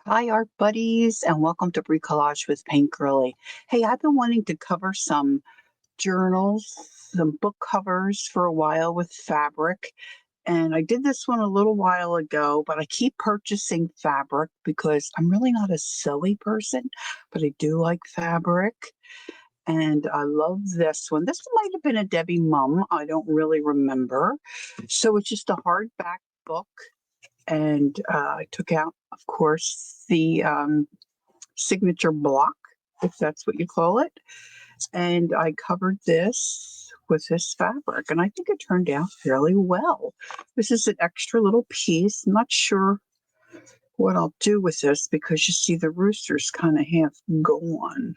Hi, art buddies, and welcome to Bricolage with Paint Girly. Hey, I've been wanting to cover some journals, some book covers for a while with fabric, and I did this one a little while ago, but I keep purchasing fabric because I'm really not a sewy person, but I do like fabric, and I love this one. This might have been a Debbie Mum, I don't really remember. So it's just a hardback book, and I took out, of course, the signature block, if that's what you call it. And I covered this with this fabric, and I think it turned out fairly well. This is an extra little piece. I'm not sure what I'll do with this because you see the rooster's kind of half gone.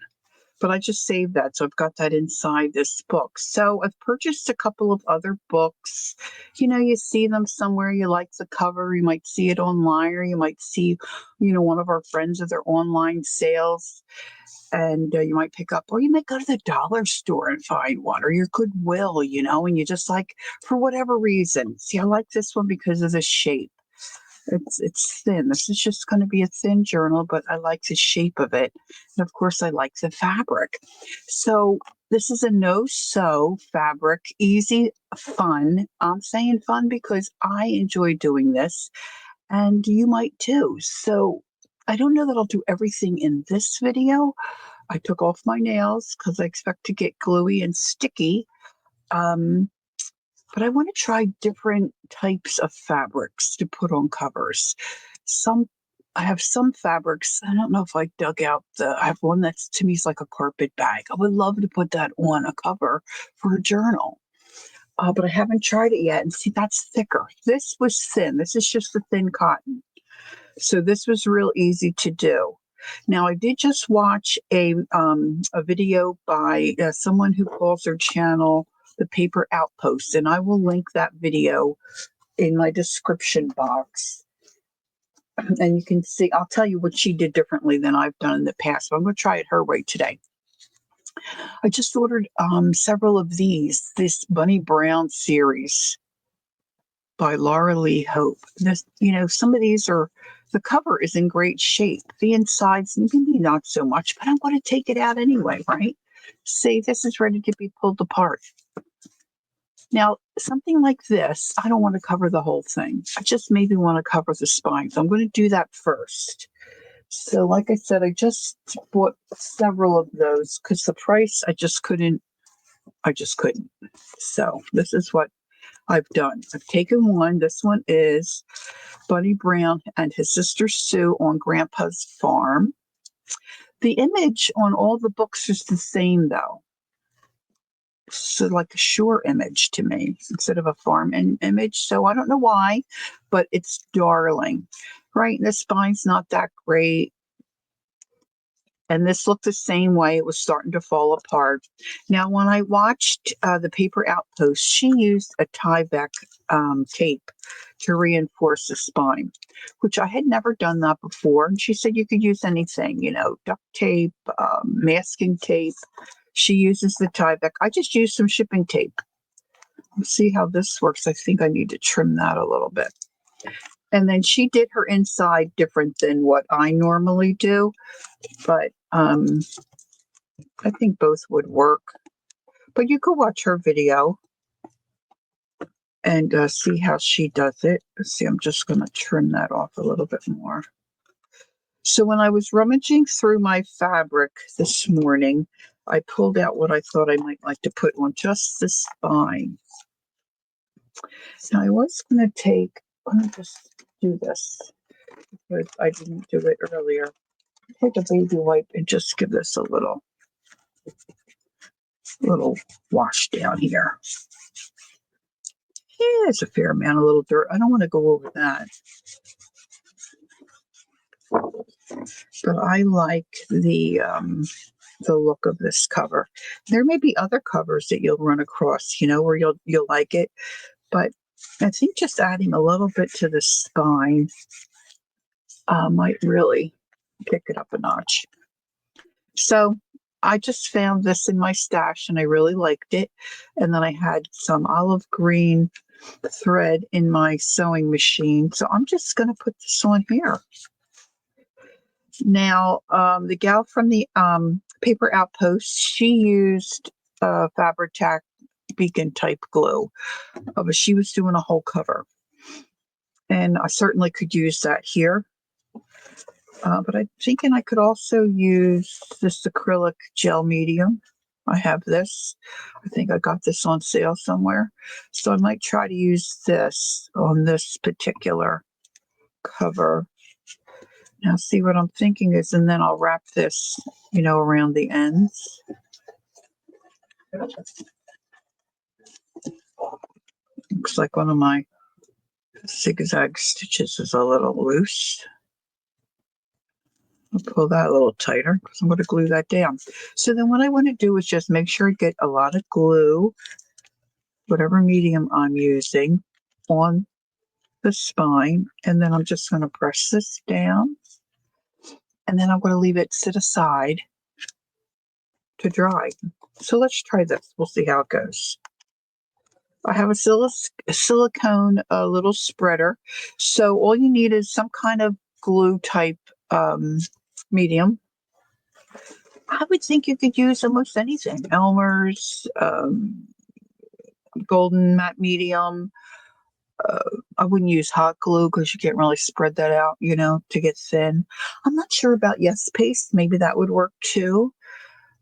But I just saved that, so I've got that inside this book. So I've purchased a couple of other books. You see them somewhere, you like the cover, you might see it online, or you might see, one of our friends of their online sales, and you might pick up, or you might go to the dollar store and find one, or your Goodwill, and you just like, for whatever reason. See, I like this one because of the shape. It's thin. This is just going to be a thin journal, but I like the shape of it. And of course, I like the fabric. So this is a no-sew fabric, easy, fun. I'm saying fun because I enjoy doing this, and you might too. So I don't know that I'll do everything in this video. I took off my nails because I expect to get gluey and sticky. Um, but I want to try different types of fabrics to put on covers. Some I have some fabrics. I don't know if I dug out I have one that's to me is like a carpet bag. I would love to put that on a cover for a journal. But I haven't tried it yet. And see, that's thicker. This was thin. This is just the thin cotton. So this was real easy to do. Now I did just watch a video by someone who calls their channel The Paper Outpost, and I will link that video in my description box. And you can see, I'll tell you what she did differently than I've done in the past. But I'm going to try it her way today. I just ordered several of this Bunny Brown series by Laura Lee Hope. Some of these the cover is in great shape. The insides, maybe not so much, but I'm going to take it out anyway, right? See, this is ready to be pulled apart. Now, something like this, I don't want to cover the whole thing. I just maybe want to cover the spine. So I'm going to do that first. So like I said, I just bought several of those because the price, I just couldn't. So this is what I've done. I've taken one. This one is Bunny Brown and his sister Sue on Grandpa's farm. The image on all the books is the same, though. So like a shore image to me instead of a farm image. So I don't know why, but it's darling, right? And the spine's not that great. And this looked the same way. It was starting to fall apart. Now, when I watched the Paper Outpost, she used a Tyvek tape to reinforce the spine, which I had never done that before. And she said you could use anything, duct tape, masking tape. She uses the Tyvek. I just used some shipping tape. Let's see how this works. I think I need to trim that a little bit. And then she did her inside different than what I normally do, but I think both would work. But you could watch her video and see how she does it. Let's see, I'm just going to trim that off a little bit more. So when I was rummaging through my fabric this morning, I pulled out what I thought I might like to put on just the spine. Now I was going to let me just do this because I didn't do it earlier. Take a baby wipe and just give this a little wash down here. Yeah, it's a fair amount, a little dirt. I don't want to go over that. But I like the look of this cover. There may be other covers that you'll run across, where you'll like it. But I think just adding a little bit to the spine might really kick it up a notch. So I just found this in my stash and I really liked it. And then I had some olive green thread in my sewing machine. So I'm just going to put this on here. Now, the gal from the Paper Outpost, she used Fabri-Tac beacon type glue, but she was doing a whole cover. And I certainly could use that here. But I'm thinking I could also use this acrylic gel medium. I have this. I think I got this on sale somewhere. So I might try to use this on this particular cover. Now, see what I'm thinking is, and then I'll wrap this, around the ends. Looks like one of my zigzag stitches is a little loose. I'll pull that a little tighter because I'm going to glue that down. So then what I want to do is just make sure I get a lot of glue, whatever medium I'm using, on the spine. And then I'm just going to press this down. And then I'm going to leave it sit aside to dry. So let's try this. We'll see how it goes. I have a silicone little spreader. So all you need is some kind of glue type medium. I would think you could use almost anything. Elmer's, golden matte medium. I wouldn't use hot glue because you can't really spread that out, to get thin. I'm not sure about Yes Paste. Maybe that would work too.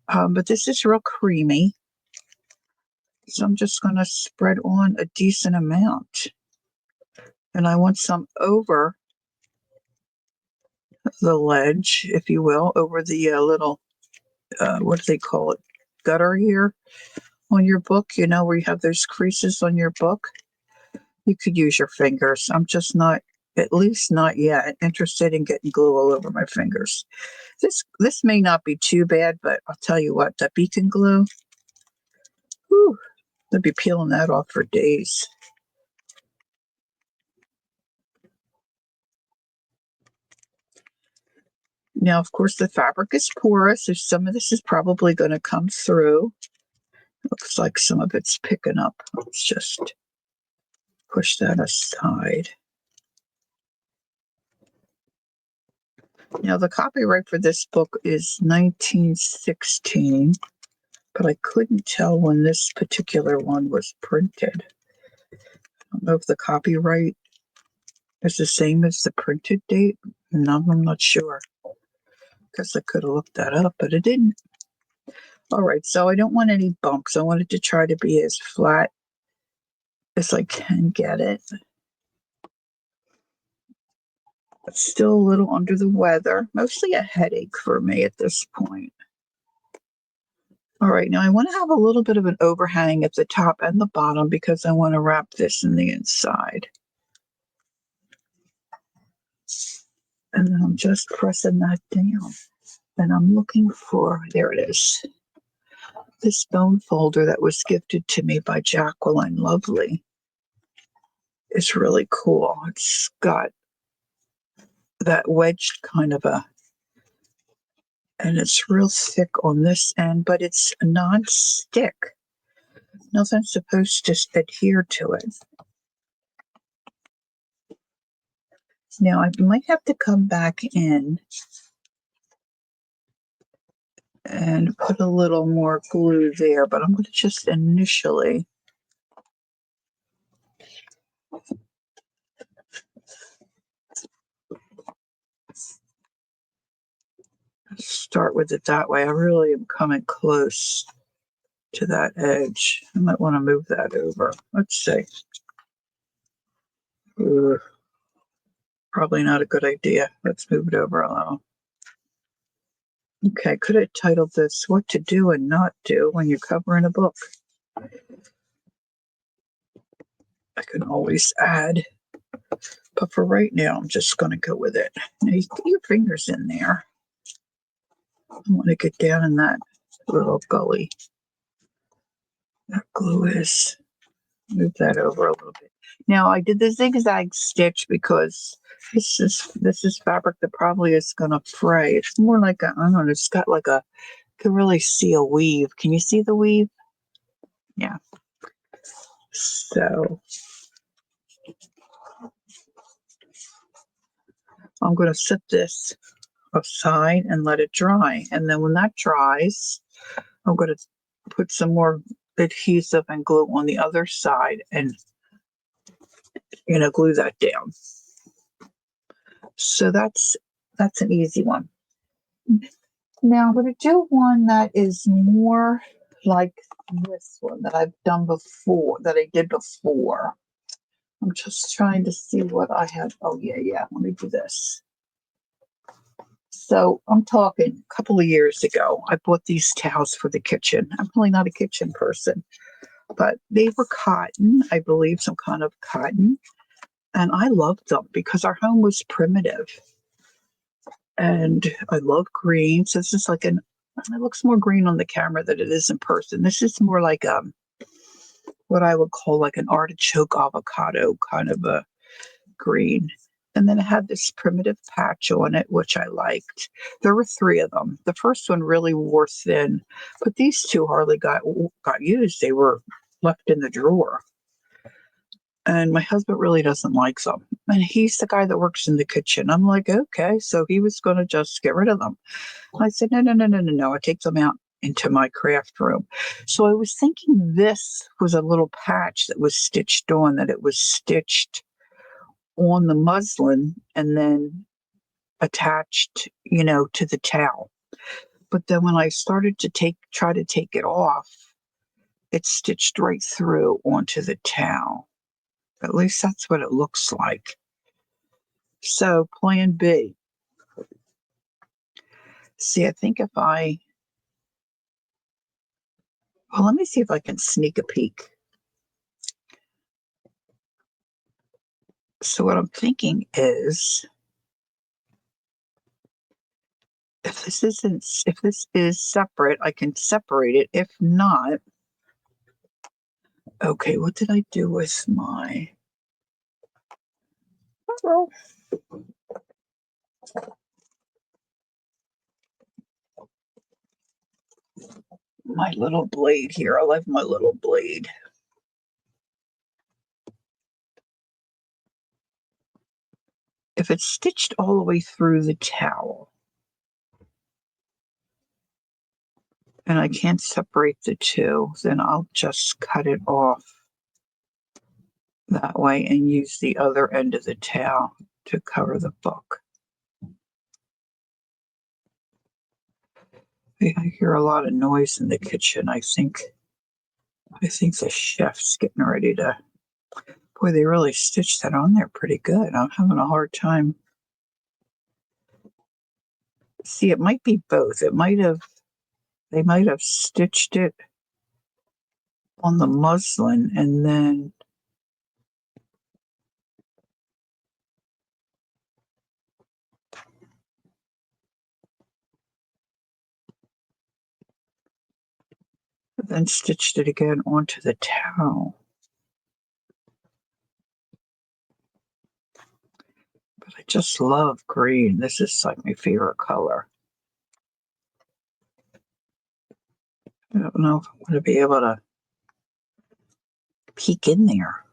But this is real creamy. So I'm just going to spread on a decent amount. And I want some over the ledge, if you will, over the little, what do they call it, gutter here on your book, where you have those creases on your book. You could use your fingers. I'm just not, at least not yet, interested in getting glue all over my fingers. This may not be too bad, but I'll tell you what, that beacon glue, whew, I'd be peeling that off for days. Now, of course, the fabric is porous, so some of this is probably going to come through. Looks like some of it's picking up. Let's just push that aside. Now, the copyright for this book is 1916, but I couldn't tell when this particular one was printed. I don't know if the copyright is the same as the printed date. No, I'm not sure. Guess I could have looked that up, but it didn't. All right, so I don't want any bumps. I want it to try to be as flat as I can get it. But still a little under the weather. Mostly a headache for me at this point. All right, now I want to have a little bit of an overhang at the top and the bottom because I want to wrap this in the inside. And then I'm just pressing that down. And I'm looking for, there it is, this bone folder that was gifted to me by Jacqueline Lovely. It's really cool. It's got that wedged kind of and it's real thick on this end, but it's non-stick. Nothing's supposed to adhere to it. Now I might have to come back in and put a little more glue there, but I'm going to just initially start with it that way. I really am coming close to that edge. I might want to move that over. Let's see. Ooh, probably not a good idea. Let's move it over a little. Okay, could have titled this What to Do and Not Do When You're Covering a Book. I can always add, but for right now, I'm just going to go with it. Now, you get your fingers in there. I want to get down in that little gully. That glue is. Move that over a little bit. Now, I did the zigzag stitch because this is fabric that probably is going to fray. It's more like I don't know, it's got like you can really see a weave. Can you see the weave? Yeah. So I'm going to set this aside and let it dry. And then when that dries, I'm going to put some more adhesive and glue on the other side and, glue that down. So that's an easy one. Now I'm going to do one that is more like this one that I've done before, that I did before. I'm just trying to see what I have. Oh, yeah. Let me do this. So I'm talking a couple of years ago, I bought these towels for the kitchen. I'm really not a kitchen person, but they were cotton, I believe, some kind of cotton. And I loved them because our home was primitive. And I love green. So this is it looks more green on the camera than it is in person. This is more like what I would call like an artichoke avocado kind of a green. And then it had this primitive patch on it, which I liked. There were three of them. The first one really wore thin, but these two hardly got used. They were left in the drawer. And my husband really doesn't like them. And he's the guy that works in the kitchen. I'm like, okay. So he was going to just get rid of them. I said, no. I take them out into my craft room. So I was thinking this was a little patch that was stitched on, that it was stitched on the muslin and then attached, to the towel. But then when I started to try to take it off, it stitched right through onto the towel. At least that's what it looks like. So plan B. See, I think well, let me see if I can sneak a peek. So what I'm thinking is, if this is separate, I can separate it. If not, okay, what did I do with my, well, my little blade here. I love my little blade. If it's stitched all the way through the towel, and I can't separate the two, then I'll just cut it off that way and use the other end of the towel to cover the book. I hear a lot of noise in the kitchen. I think the chef's getting ready to. Boy, they really stitched that on there pretty good. I'm having a hard time. See, it might be both. They might have stitched it on the muslin and then stitched it again onto the towel. But I just love green. This is like my favorite color. I don't know if I'm going to be able to peek in there.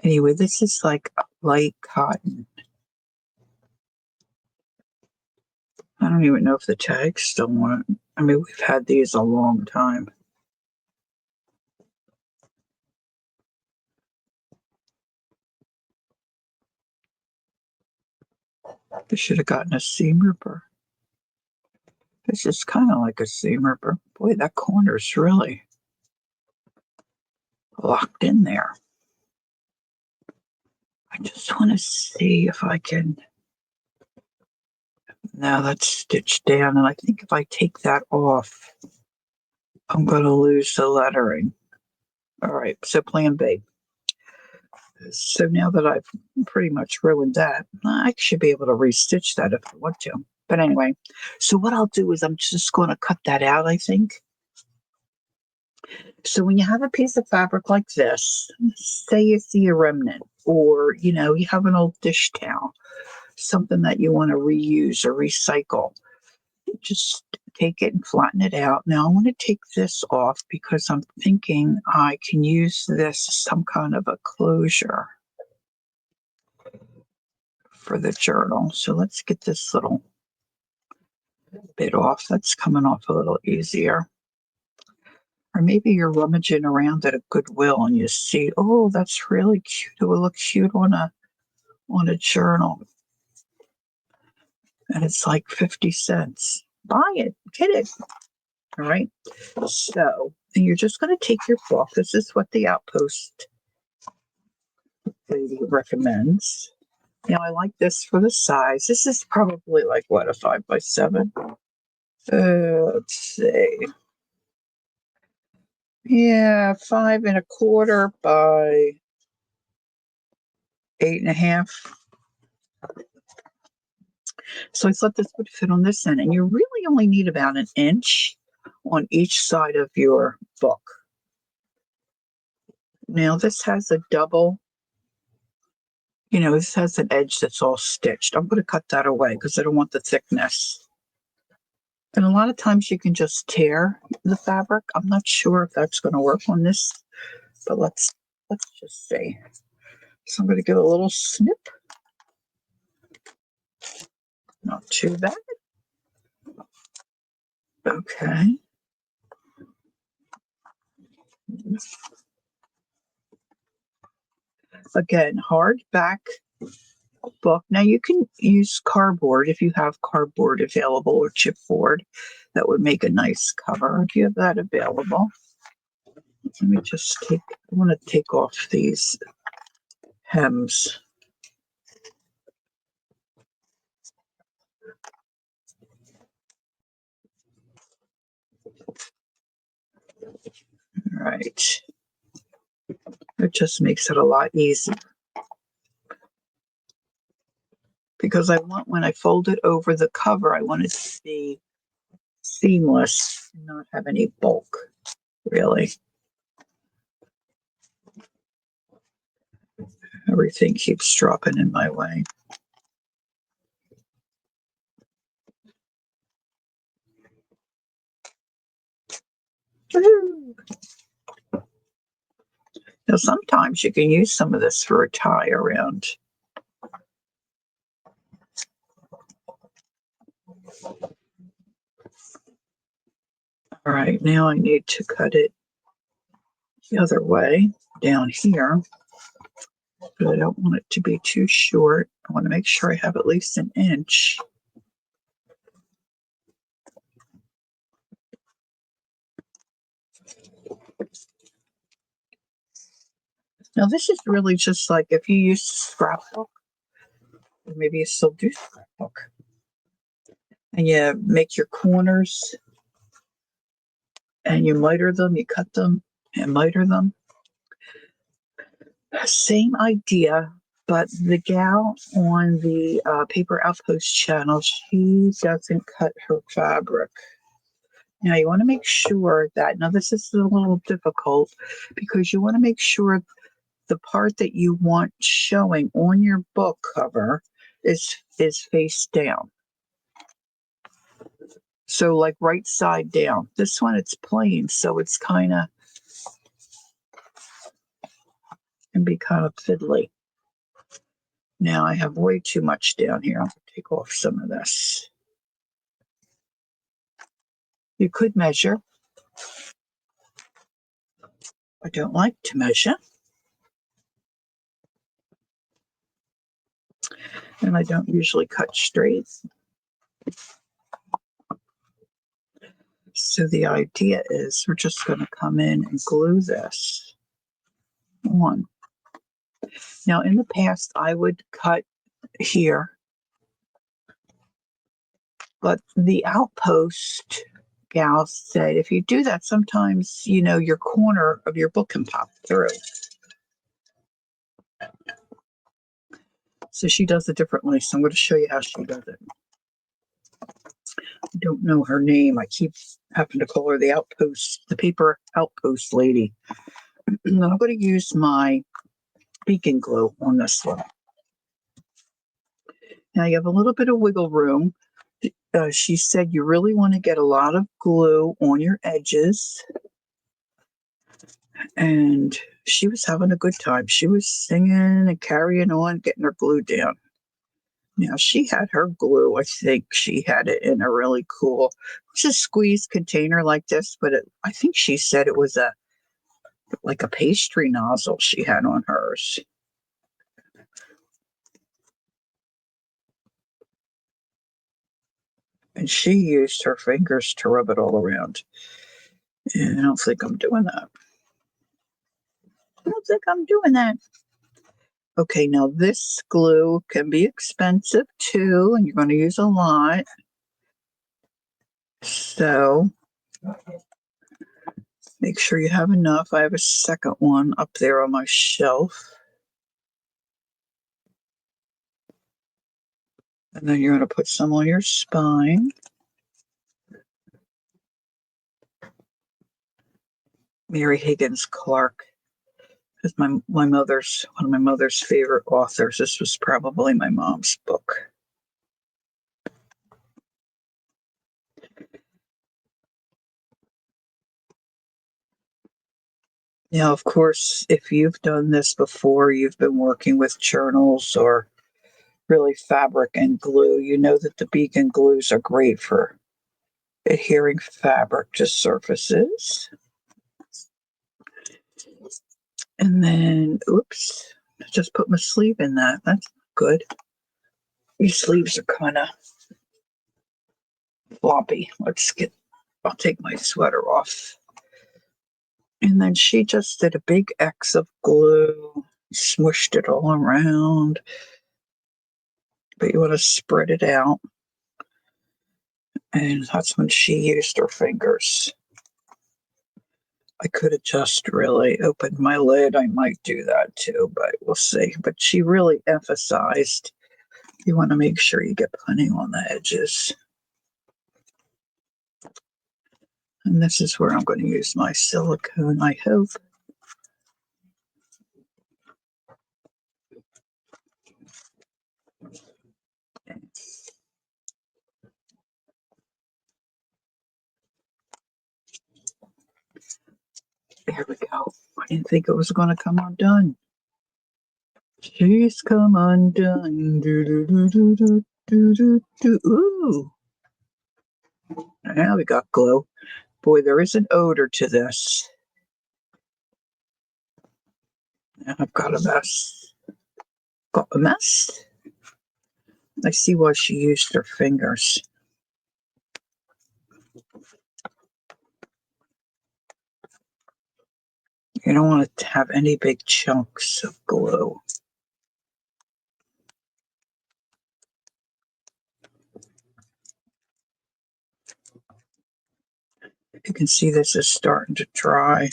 Anyway, this is like light cotton. I don't even know if the tag's still on it. I mean, we've had these a long time. They should have gotten a seam ripper. This is kind of like a seam ripper. Boy, that corner's really locked in there. I just want to see if I can. Now that's stitched down, and I think if I take that off, I'm going to lose the lettering. All right, so plan B. So now that I've pretty much ruined that, I should be able to restitch that if I want to. But anyway, so what I'll do is I'm just going to cut that out, I think. So when you have a piece of fabric like this, say you see a remnant, or you have an old dish towel, something that you want to reuse or recycle, just take it and flatten it out. Now I want to take this off because I'm thinking I can use this as some kind of a closure for the journal. So let's get this little bit off. That's coming off a little easier. Or maybe you're rummaging around at a Goodwill and you see, oh, that's really cute. It would look cute on a journal. And it's like 50 cents. Buy it, get it. All right. So and you're just going to take your book. This is what the Outpost lady recommends. Now I like this for the size. This is probably like what, a 5x7? Let's see. Yeah, 5 1/4 by 8 1/2. So I thought this would fit on this end, and you really only need about 1 inch on each side of your book. Now this has a double, this has an edge that's all stitched. I'm going to cut that away because I don't want the thickness. And a lot of times you can just tear the fabric. I'm not sure if that's going to work on this, but let's just see. So I'm going to give it a little snip. Not too bad. Okay. Again, hardback book. Now you can use cardboard if you have cardboard available or chipboard. That would make a nice cover if you have that available. Let me just I want to take off these hems. All right. It just makes it a lot easier. Because I want, when I fold it over the cover, I want it to be seamless and not have any bulk, really. Everything keeps dropping in my way. Now, sometimes you can use some of this for a tie around. All right, now I need to cut it the other way down here. But I don't want it to be too short. I want to make sure I have at least 1 inch. Now, this is really just like if you use scrapbook, or maybe you still do scrapbook, and you make your corners and you miter them, you cut them and miter them. Same idea, but the gal on the Paper Outpost channel, she doesn't cut her fabric. Now you want to make sure that, now this is a little difficult because you want to make sure the part that you want showing on your book cover is face down. So like right side down. This one, it's plain, so it's kind of, can be kind of fiddly. Now I have way too much down here. I'll take off some of this. You could measure. I don't like to measure. And I don't usually cut straight. So the idea is we're just going to come in and glue this on. Now in the past, I would cut here, but the Outpost gal said if you do that, sometimes, your corner of your book can pop through. So she does it differently. So I'm going to show you how she does it. I don't know her name. I keep having to call her the Outpost, the Paper Outpost lady. And I'm going to use my beacon glue on this one. Now you have a little bit of wiggle room She said you really want to get a lot of glue on your edges, and she was having a good time. She was singing and carrying on, getting her glue down. Now she had her glue. I think she had it in a really cool, it's a squeeze container like this, but I think she said it was like a pastry nozzle she had on hers. And she used her fingers to rub it all around. And I don't think I'm doing that. I don't think I'm doing that. Okay, now this glue can be expensive too, and you're going to use a lot. So make sure you have enough. I have a second one up there on my shelf. And then you're going to put some on your spine. Mary Higgins Clark is my mother's one of my mother's favorite authors. This was probably my mom's book. Now, of course, if you've done this before, you've been working with journals or really fabric and glue, you know that the Beacon glues are great for adhering fabric to surfaces. And then, oops, I just put my sleeve in that. That's good. These sleeves are kind of floppy. I'll take my sweater off. And then she just did a big X of glue, smushed it all around. But you want to spread it out. And that's when she used her fingers. I could have just really opened my lid. I might do that too, but we'll see. But she really emphasized you want to make sure you get plenty on the edges. And this is where I'm going to use my silicone, I hope. There we go. I didn't think it was going to come undone. She's come undone. Do, do, do, do, do, do, do, do. Ooh. Now we got glue. Boy, there is an odor to this. And I've got a mess. Got a mess? I see why she used her fingers. You don't want to have any big chunks of glue. You can see this is starting to dry.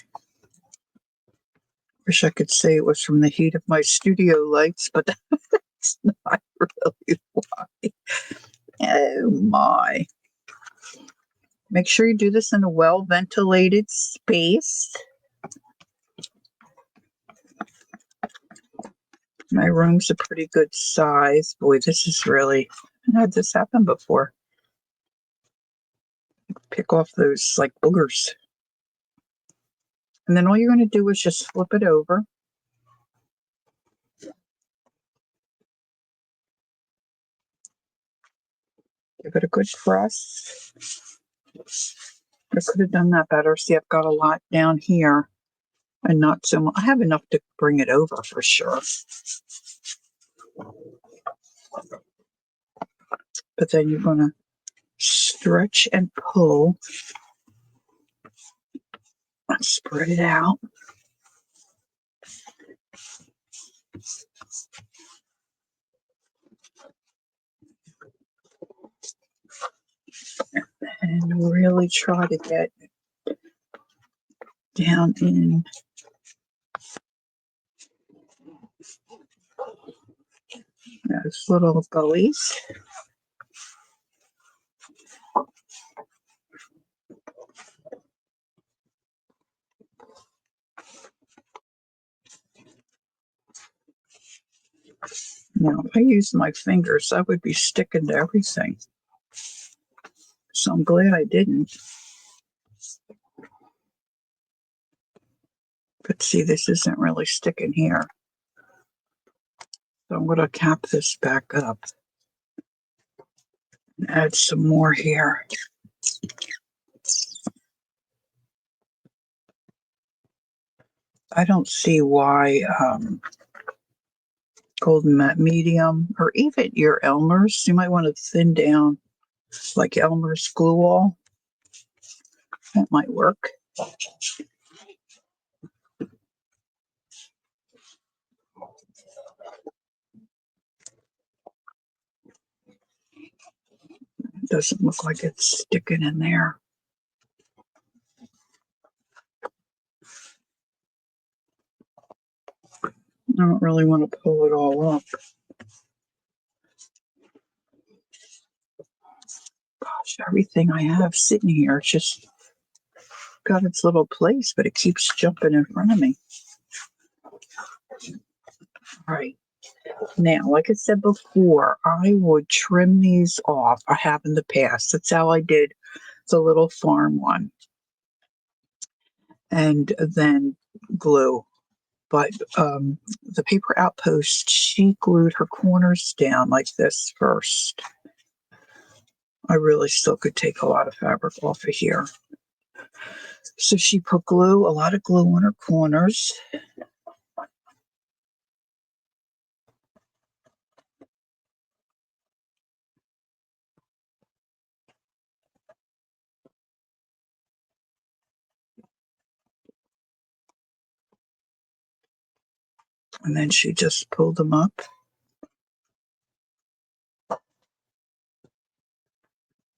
Wish I could say it was from the heat of my studio lights, but that's not really why. Oh my. Make sure you do this in a well-ventilated space. My room's a pretty good size. Boy, this is really, I've had this happen before. Pick off those like boogers. And then all you're going to do is just flip it over. Give it a good press. I could have done that better. See, I've got a lot down here and not so much. I have enough to bring it over for sure. But then you're going to stretch and pull and spread it out. And really try to get down in those little gullies. Now, if I use my fingers, I would be sticking to everything. So I'm glad I didn't. But see, this isn't really sticking here. So I'm going to cap this back up and add some more here. I don't see why Golden Matte Medium or even your Elmer's, you might want to thin down like Elmer's glue wall. That might work. Doesn't look like it's sticking in there. I don't really want to pull it all up. Gosh, everything I have sitting here just got its little place, but it keeps jumping in front of me. All right. Now, like I said before, I would trim these off. I have in the past. That's how I did the little farm one. And then glue. But the Paper Outpost, she glued her corners down like this first. I really still could take a lot of fabric off of here. So she put glue, a lot of glue on her corners. And then she just pulled them up.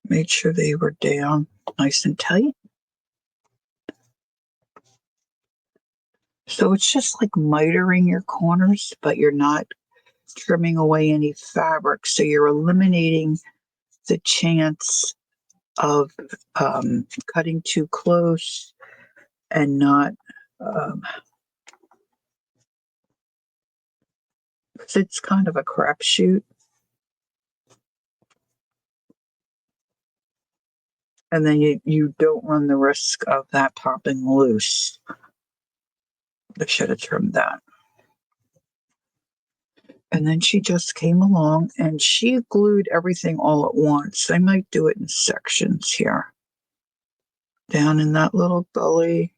Made sure they were down nice and tight. So it's just like mitering your corners, but you're not trimming away any fabric. So you're eliminating the chance of cutting too close and not. It's kind of a crapshoot. And then you don't run the risk of that popping loose. I should have trimmed that. And then she just came along and she glued everything all at once. I might do it in sections here. Down in that little gully.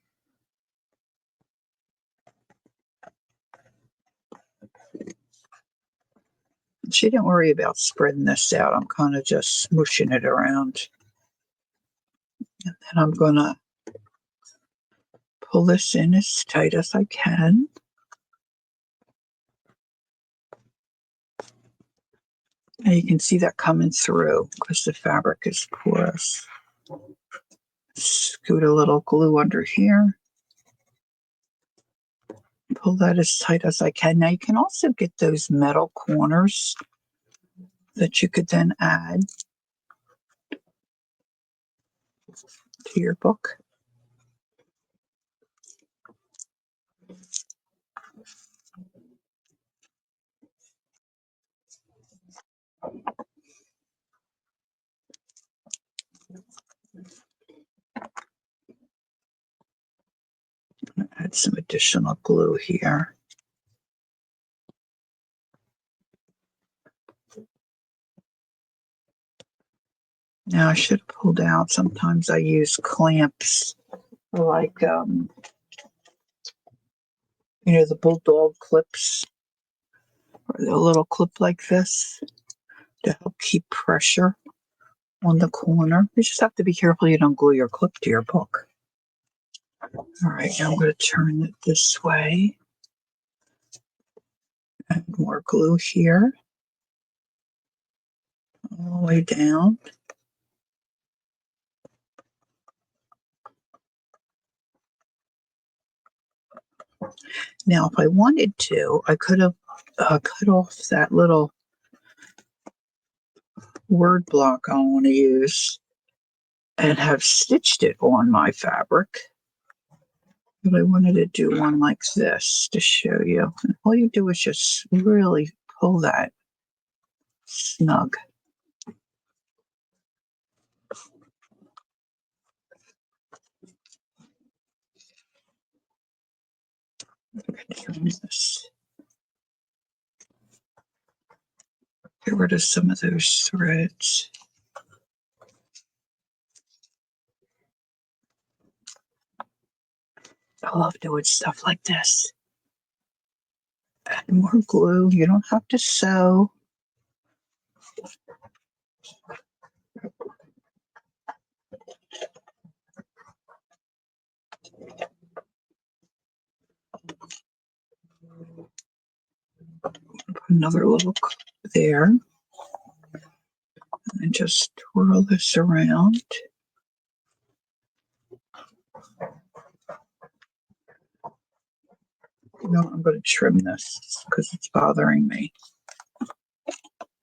She didn't worry about spreading this out. I'm kind of just smooshing it around. And then I'm going to pull this in as tight as I can. And you can see that coming through because the fabric is porous. Scoot a little glue under here. Pull that as tight as I can. Now you can also get those metal corners that you could then add to your book. Add some additional glue here. Now I should have pulled out. Sometimes I use clamps like, the bulldog clips or a little clip like this to help keep pressure on the corner. You just have to be careful you don't glue your clip to your book. All right, now I'm going to turn it this way. Add more glue here. All the way down. Now, if I wanted to, I could have cut off that little word block I want to use and have stitched it on my fabric. But I wanted to do one like this to show you. And all you do is just really pull that snug. Trim this. Get rid of some of those threads. I love doing stuff like this. Add more glue. You don't have to sew. Put another little clip there. And just twirl this around. You know, I'm going to trim this because it's bothering me.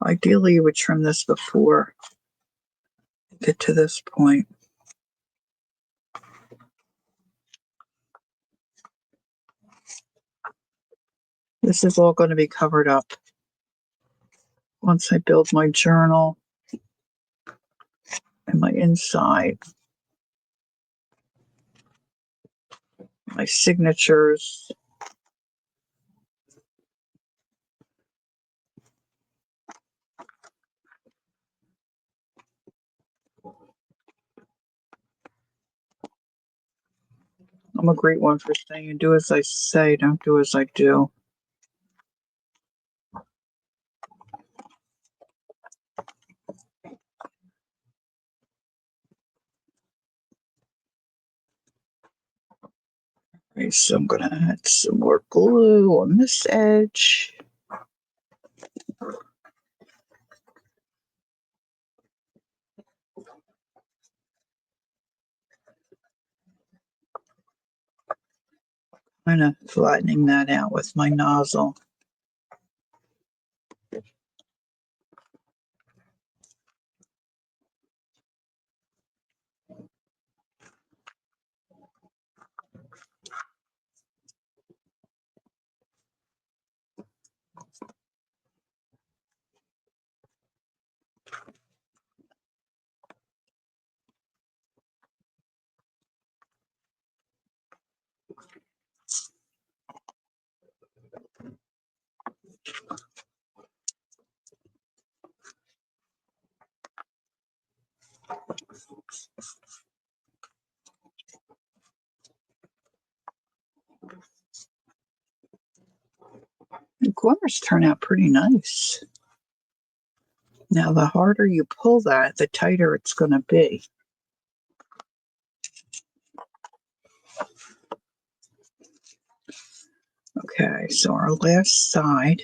Ideally, you would trim this before you get to this point. This is all going to be covered up once I build my journal and my inside, my signatures. I'm a great one for saying, do as I say, don't do as I do. Okay, so I'm going to add some more glue on this edge. Kind of flattening that out with my nozzle. The corners turn out pretty nice. Now, the harder you pull that, the tighter it's going to be. Okay, so our last side.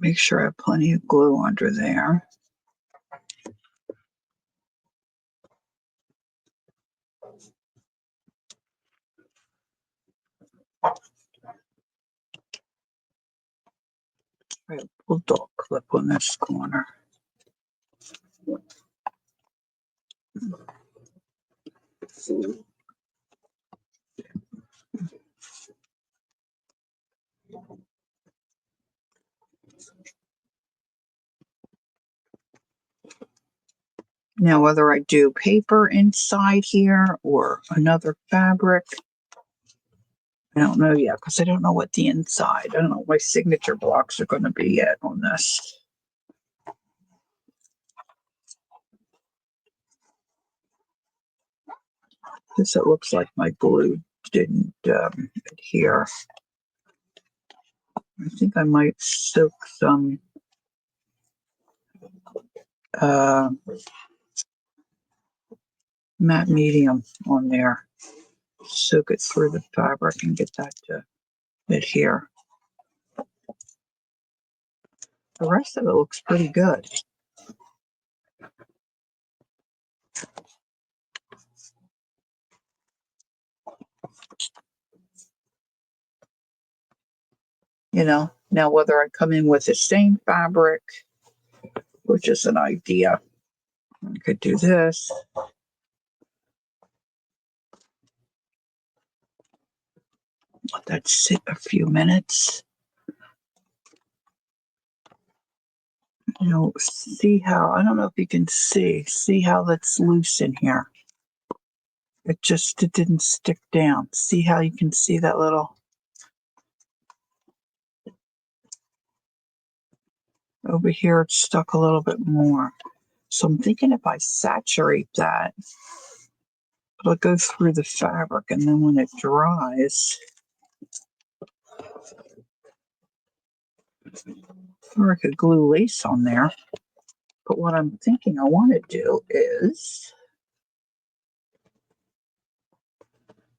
Make sure I have plenty of glue under there. I have a bulldog clip on this corner. Now, whether I do paper inside here or another fabric, I don't know yet because I don't know what the inside, I don't know what my signature blocks are going to be yet on this. This, it looks like my glue didn't adhere. I think I might soak some matte medium on there. Soak it through the fabric and get that to adhere. The rest of it looks pretty good. You know, now whether I come in with the same fabric which is an idea. I could do this. Let that sit a few minutes. See how, I don't know if you can see how that's loose in here. It didn't stick down. See how you can see that little, over here it's stuck a little bit more. So I'm thinking if I saturate that, it'll go through the fabric, and then when it dries, or I could glue lace on there. But what I'm thinking I want to do is,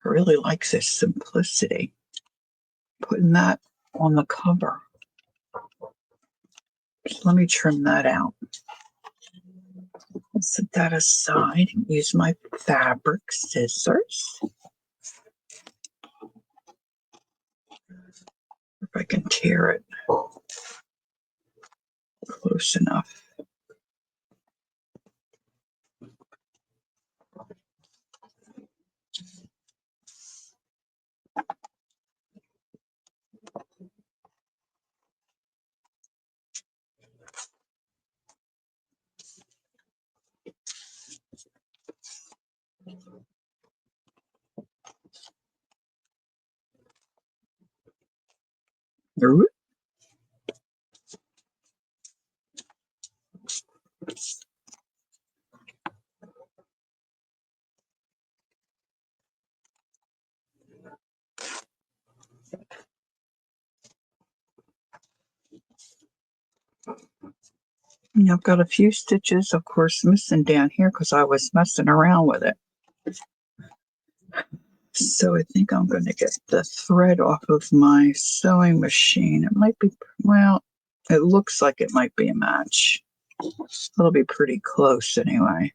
I really like this simplicity. Putting that on the cover. So let me trim that out. I'll set that aside and use my fabric scissors. If I can tear it close enough. And I've got a few stitches, of course, missing down here because I was messing around with it. So I think I'm going to get the thread off of my sewing machine. It might be, well, it looks like it might be a match. It'll be pretty close anyway.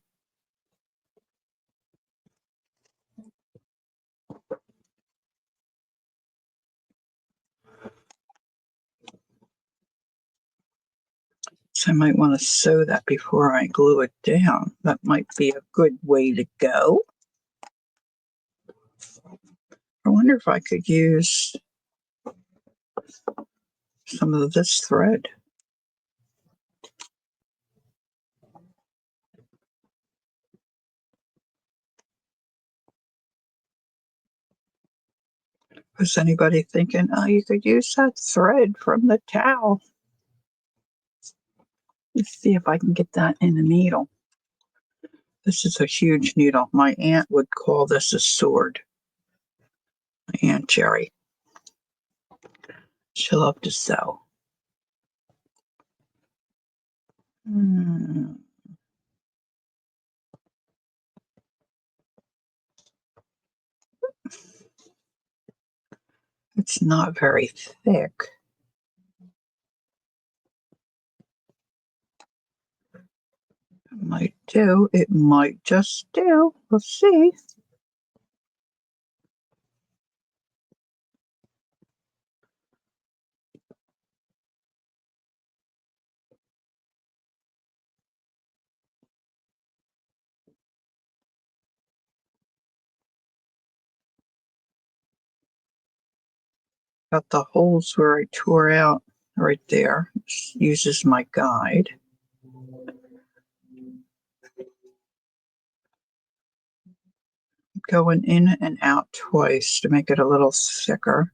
So I might want to sew that before I glue it down. That might be a good way to go. I wonder if I could use some of this thread. Was anybody thinking, oh, you could use that thread from the towel? Let's see if I can get that in the needle. This is a huge needle. My aunt would call this a sword. My Aunt Jerry. She loved to sew. It's not very thick. It might do. It might just do. We'll see. Got the holes where I tore out right there. This uses my guide. Going in and out twice to make it a little thicker.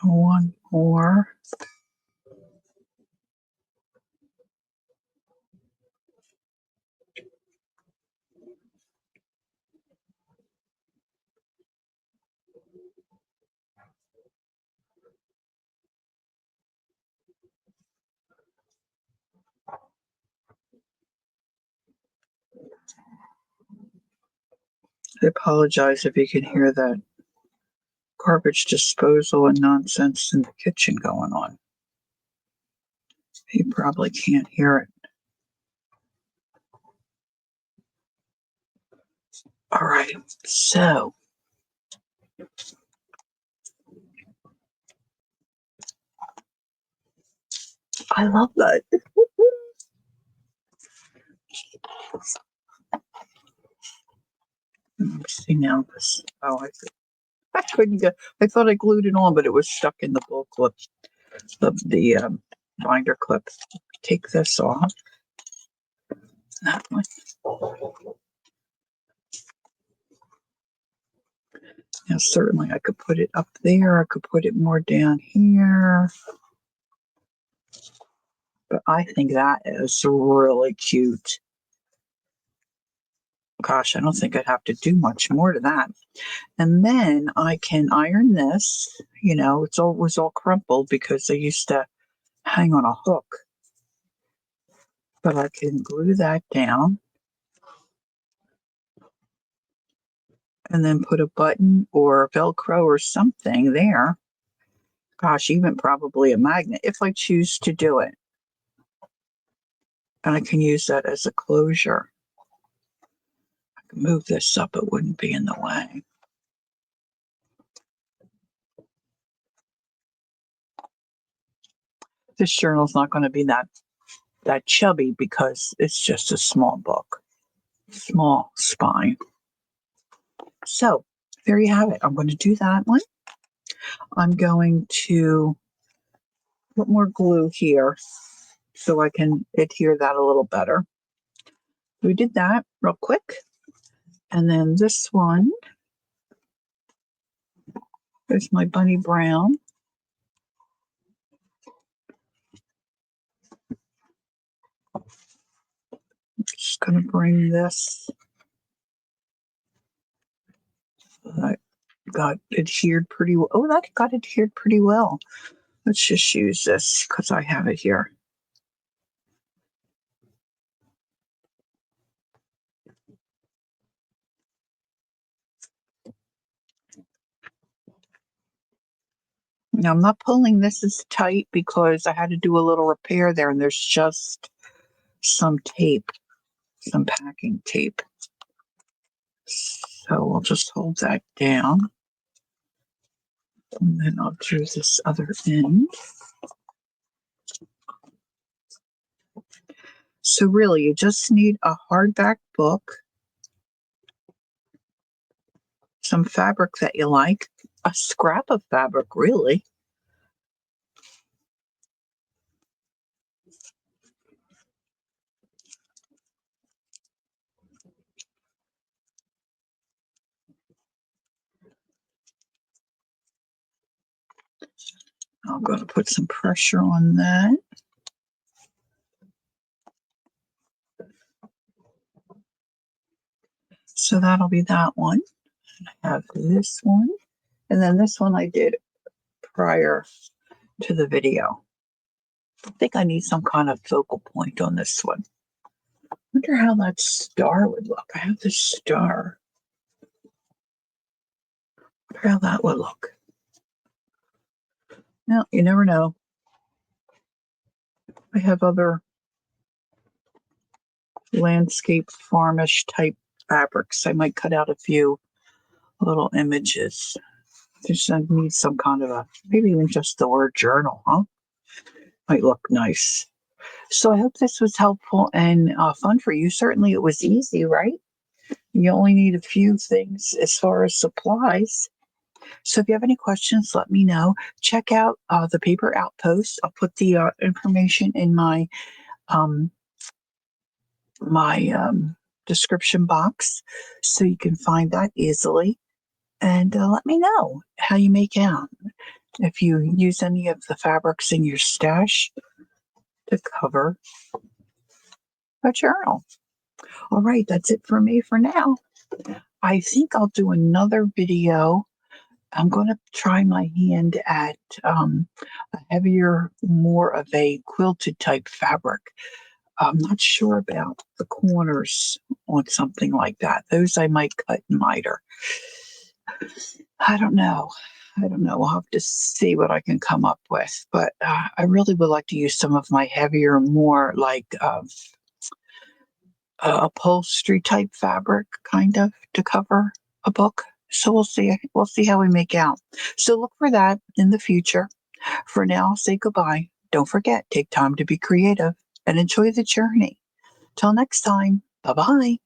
One more. I apologize if you can hear that garbage disposal and nonsense in the kitchen going on. You probably can't hear it. All right, so I love that. Let me see now. This. Oh, I couldn't get. I thought I glued it on, but it was stuck in the booklet, the binder clip. Take this off. That one. Now, certainly, I could put it up there. I could put it more down here. But I think that is really cute. Gosh, I don't think I'd have to do much more to that. And then I can iron this. You know, it was all crumpled because I used to hang on a hook. But I can glue that down and then put a button or Velcro or something there. Gosh, even probably a magnet if I choose to do it. And I can use that as a closure. I can move this up, it wouldn't be in the way. This journal's not going to be that chubby because it's just a small book, small spine. So there you have it. I'm going to do that one. I'm going to put more glue here so I can adhere that a little better. We did that real quick. And then this one is my Bunny Brown. I'm just going to bring this. That got adhered pretty well. Oh, that got adhered pretty well. Let's just use this because I have it here. Now, I'm not pulling this as tight because I had to do a little repair there, and there's just some tape, some packing tape. So I'll just hold that down. And then I'll do this other end. So really, you just need a hardback book, some fabric that you like, a scrap of fabric, really. I'm going to put some pressure on that. So that'll be that one. I have this one. And then this one I did prior to the video. I think I need some kind of focal point on this one. I wonder how that star would look. I have this star. I wonder how that would look. Well, you never know. I have other landscape farmish type fabrics. I might cut out a few little images. Just need some kind of maybe even just the word journal, huh? Might look nice. So I hope this was helpful and fun for you. Certainly it was easy, right? You only need a few things as far as supplies. So if you have any questions, let me know. Check out the Paper Outpost. I'll put the information in um, my description box so you can find that easily. And let me know how you make out. If you use any of the fabrics in your stash to cover a journal. All right, that's it for me for now. I think I'll do another video. I'm going to try my hand at a heavier, more of a quilted type fabric. I'm not sure about the corners on something like that. Those I might cut and miter. I don't know. We'll have to see what I can come up with. But I really would like to use some of my heavier, more like upholstery type fabric, kind of, to cover a book. So we'll see. We'll see how we make out. So look for that in the future. For now, say goodbye. Don't forget, take time to be creative and enjoy the journey. Till next time, bye bye.